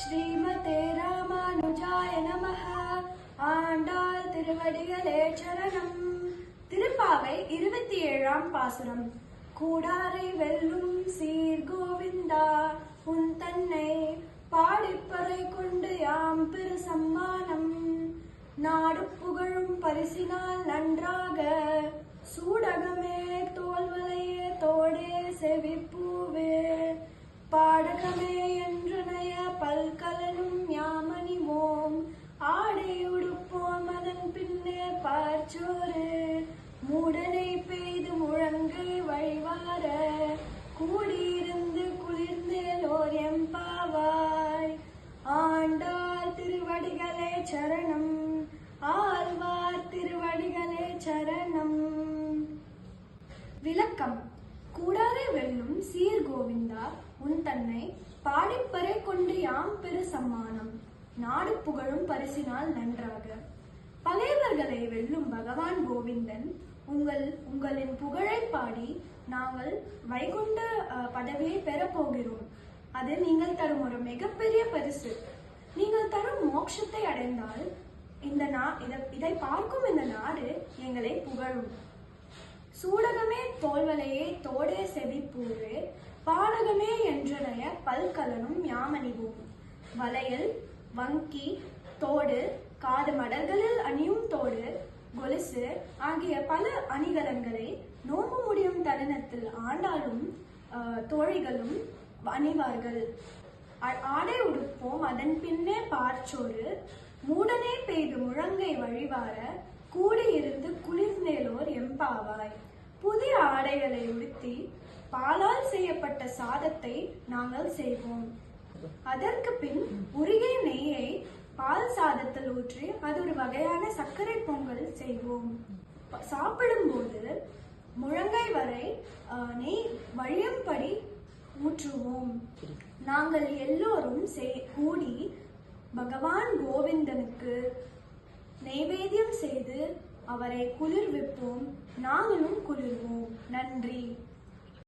ஸ்ரீமதே ராமானுஜாய நமஹ. ஆண்டாள் திருவடிகளே சரணம். திருப்பாவை 27ஆம் பாசுரம். கூடாரை வெல்லும் சீர் கோவிந்தா, உன் தன்னை பாடிப்பறை கொண்டு யாம் பெரு சம்மானம். நாடு புகழும் பரிசினால் நன்றாக, சூடகமே தோல்வலையே தோடே செவிப்பூவே, பாடகமே என்றனைய பல்கலனும் யாமணிவோம், ஆடை உடுப்போம் அதன் பின்னே பார்ச்சோறு, மூடனை பெய்து முழங்கை வழிவார, கூடியிருந்து குளிர்ந்தேலோர் எம்பாவாய். ஆண்டாள் திருவடிகளே சரணம், ஆழ்வார் திருவடிகளே சரணம். விளக்கம். கூடாரை வெல்லும் சீர் கோவிந்தா, உன் தன்னை பாடிப்பறை கொண்டு யாம் பெரு சம்மானம். நாடு புகழும் பரிசினால் நன்றாக. பகைவர்களை வெல்லும் பகவான் கோவிந்தன், உங்களின் புகழை பாடி நாங்கள் வைகுண்ட பதவியை பெறப்போகிறோம். அது நீங்கள் தரும் ஒரு மிகப்பெரிய பரிசு. நீங்கள் தரும் மோட்சத்தை அடைந்தால் இதை பார்க்கும் இந்த நாடு எங்களை புகழும். சூடகமே தோல்வலையே தோடே செவிப்பூவே, பாடகமே என்றனைய பல்கலனும் யாமணிவோம். வளையல், வங்கி, தோடு, காது மடல்களில் அணியும் தோடு, கொலுசு ஆகிய பல அணிகலன்களை நோம்பு முடியும் தருணத்தில் ஆண்டாளும் தோழிகளும் அணிவார்கள். ஆடை உடுப்போம் அதன் பின்னே பார்ச்சோறு, மூடனே பெய்து முழங்கை வழிவார, கூடியிருந்து குளிர்ந்தேலோர் எம்பாவாய். புதிய ஆடைகளை உடுத்தி பாலால் செய்யப்பட்ட சாதத்தை நாங்கள் செய்வோம். அதற்கு பின் உருகிய நெய்யை பால் சாதத்தில் ஊற்றி அது ஒரு வகையான சர்க்கரை பொங்கல் செய்வோம். சாப்பிடும்போது முழங்கை வரை நெய் வழியும்படி ஊற்றுவோம். நாங்கள் எல்லோரும் கூடி பகவான் கோவிந்தனுக்கு நைவேத்தியம் செய்து அவரை குளிர்விப்போம். நாங்களும் குளிர்வோம். நன்றி.